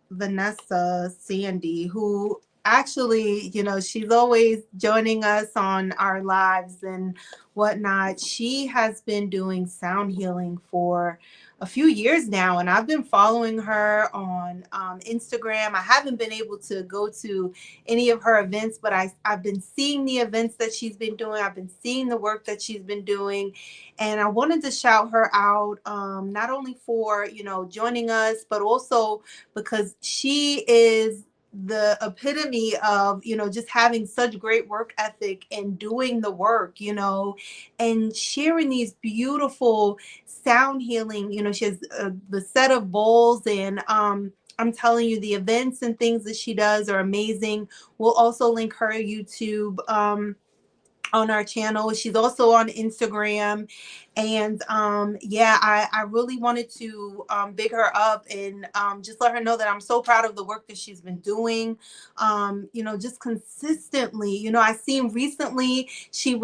B: Vanessa Sandy, who actually, she's always joining us on our lives and whatnot. She has been doing sound healing for a few years now, and I've been following her on Instagram. I haven't been able to go to any of her events, but I've been seeing the events that she's been doing. I've been seeing the work that she's been doing. And I wanted to shout her out, not only for, joining us, but also because she is the epitome of, just having such great work ethic and doing the work, and sharing these beautiful sound healing. She has the set of bowls, and I'm telling you, the events and things that she does are amazing. We'll also link her YouTube on our channel. She's also on Instagram. And yeah, I really wanted to big her up and just let her know that I'm so proud of the work that she's been doing. Just consistently. I seen recently she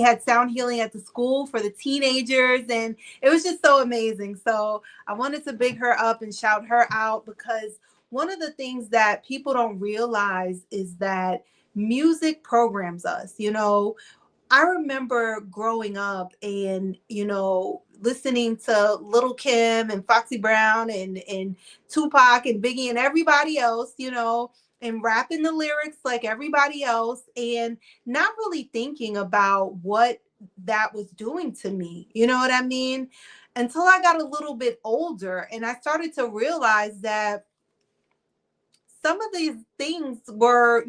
B: had sound healing at the school for the teenagers, and it was just so amazing. So I wanted to big her up and shout her out, because one of the things that people don't realize is that music programs us. I remember growing up and, listening to Little Kim and Foxy Brown and Tupac and Biggie and everybody else, and rapping the lyrics like everybody else, and not really thinking about what that was doing to me. You know what I mean? Until I got a little bit older and I started to realize that some of these things were,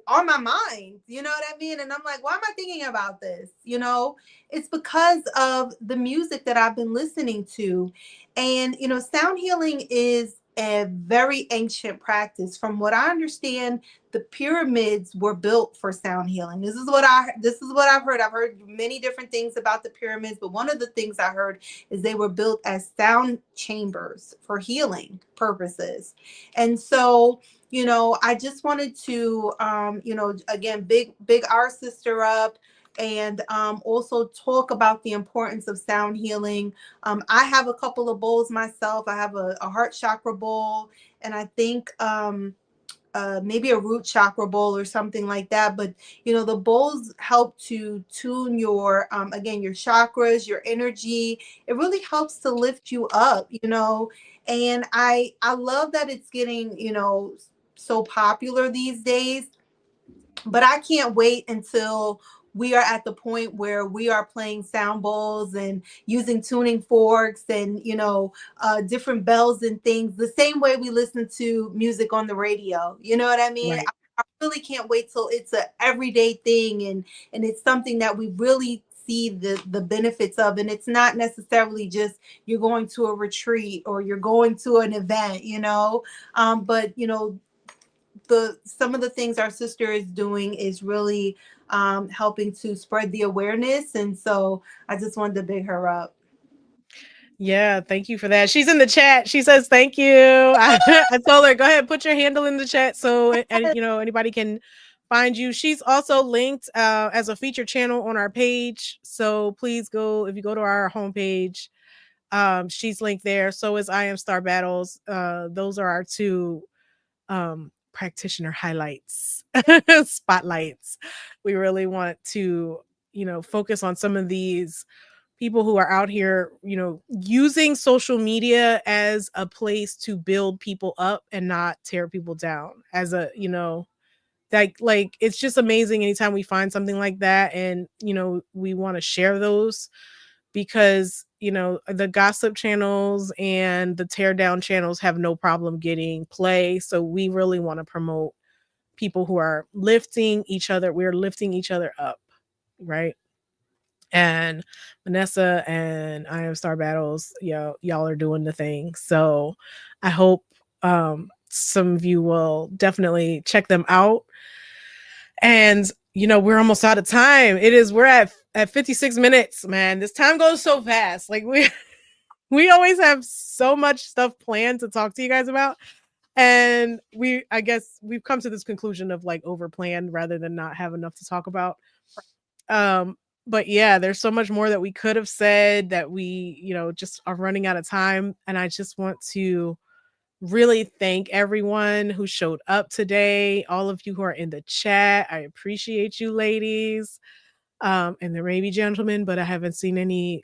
B: on my mind, you know what I mean? And I'm like, why am I thinking about this? It's because of the music that I've been listening to. And, sound healing is a very ancient practice. From what I understand, the pyramids were built for sound healing. This is what I've heard. I've heard many different things about the pyramids, but one of the things I heard is they were built as sound chambers for healing purposes. And so, I just wanted to, again, big our sister up, and also talk about the importance of sound healing. I have a couple of bowls myself. I have a heart chakra bowl, and I think maybe a root chakra bowl or something like that. But the bowls help to tune your again, your chakras, your energy. It really helps to lift you up. And I love that it's getting so popular these days, but I can't wait until we are at the point where we are playing sound bowls and using tuning forks and different bells and things the same way we listen to music on the radio. You know what I mean?
A: Right.
B: I really can't wait till it's a everyday thing, and it's something that we really see the benefits of. And it's not necessarily just you're going to a retreat or you're going to an event, but the some of the things our sister is doing is really helping to spread the awareness. And so I just wanted to big her up.
A: Yeah, thank you for that. She's in the chat. She says thank you. I told her go ahead, put your handle in the chat so anybody can find you. She's also linked as a featured channel on our page. So please go if you go to our homepage. She's linked there. So is I Am Star Battles. Those are our two practitioner highlights, spotlights. We really want to, focus on some of these people who are out here, using social media as a place to build people up and not tear people down. As a, like it's just amazing anytime we find something like that, and we want to share those because the gossip channels and the tear down channels have no problem getting play. So we really want to promote people who are lifting each other. We're lifting each other up, right? And Vanessa and I Am Star Battles, y'all are doing the thing. So I hope some of you will definitely check them out. And we're almost out of time. We're at 56 minutes, man. This time goes so fast. Like we always have so much stuff planned to talk to you guys about. And I guess we've come to this conclusion of like over planned rather than not have enough to talk about. But yeah, there's so much more that we could have said that we, just are running out of time. And I just want to really thank everyone who showed up today. All of you who are in the chat. I appreciate you ladies. And there may be gentlemen, but I haven't seen any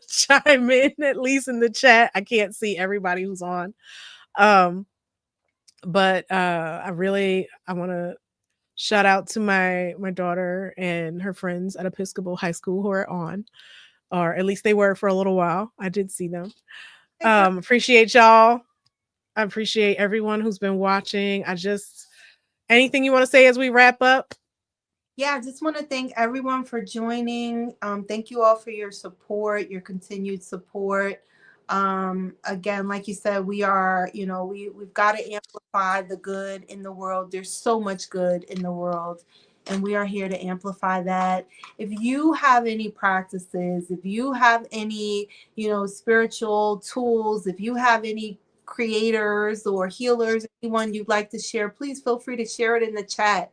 A: chime in, at least in the chat. I can't see everybody who's on. But I want to shout out to my daughter and her friends at Episcopal High School who are on, or at least they were for a little while. I did see them. Appreciate y'all. I appreciate everyone who's been watching. Anything you want to say as we wrap up?
B: Yeah, I just want to thank everyone for joining. Thank you all for your support, your continued support. Again, like you said, we are, we've got to amplify the good in the world. There's so much good in the world, and we are here to amplify that. If you have any practices, if you have any, spiritual tools, if you have any creators or healers, anyone you'd like to share, please feel free to share it in the chat.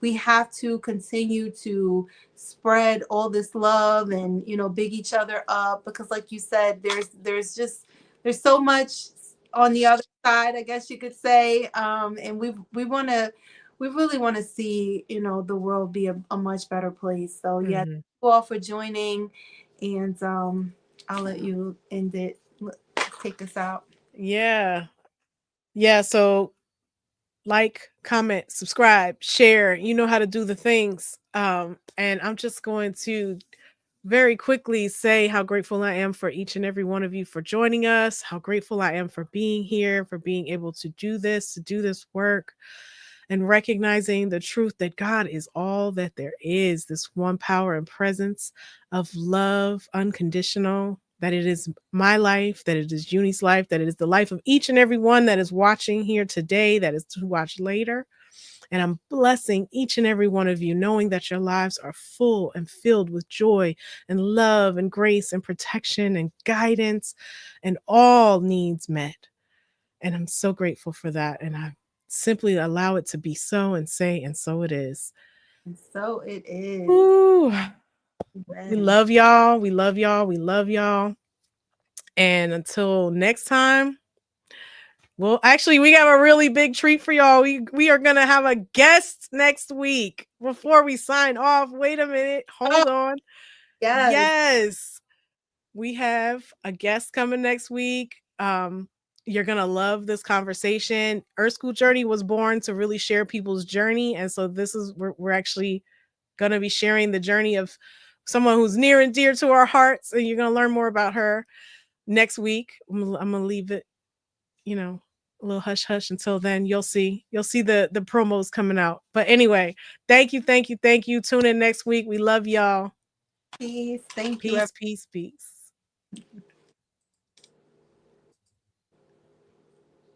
B: We have to continue to spread all this love and big each other up, because like you said, there's so much on the other side, I guess you could say, and we really want to see the world be a much better place. So yeah, thank you all for joining, and I'll let you end it. Take us out.
A: Yeah. So like, comment, subscribe, share. You know how to do the things. And I'm just going to very quickly say how grateful I am for each and every one of you for joining us, how grateful I am for being here, for being able to do this work, and recognizing the truth that God is all that there is, this one power and presence of love, unconditional, that it is my life, that it is Uni's life, that it is the life of each and every one that is watching here today, that is to watch later. And I'm blessing each and every one of you, knowing that your lives are full and filled with joy and love and grace and protection and guidance and all needs met. And I'm so grateful for that. And I simply allow it to be so and say, and so it is.
B: And so it is.
A: Ooh. We love y'all. We love y'all. We love y'all. And until next time, well, actually, we have a really big treat for y'all. We are gonna have a guest next week. Before we sign off, wait a minute, hold on. Yes, we have a guest coming next week. You're gonna love this conversation. Earth School Journey was born to really share people's journey, and so we're actually gonna be sharing the journey of someone who's near and dear to our hearts, and you're gonna learn more about her next week. I'm gonna leave it, a little hush hush until then. You'll see the promos coming out. But anyway, thank you, thank you, thank you. Tune in next week. We love y'all.
B: Peace. Thank you.
A: Peace, peace, peace.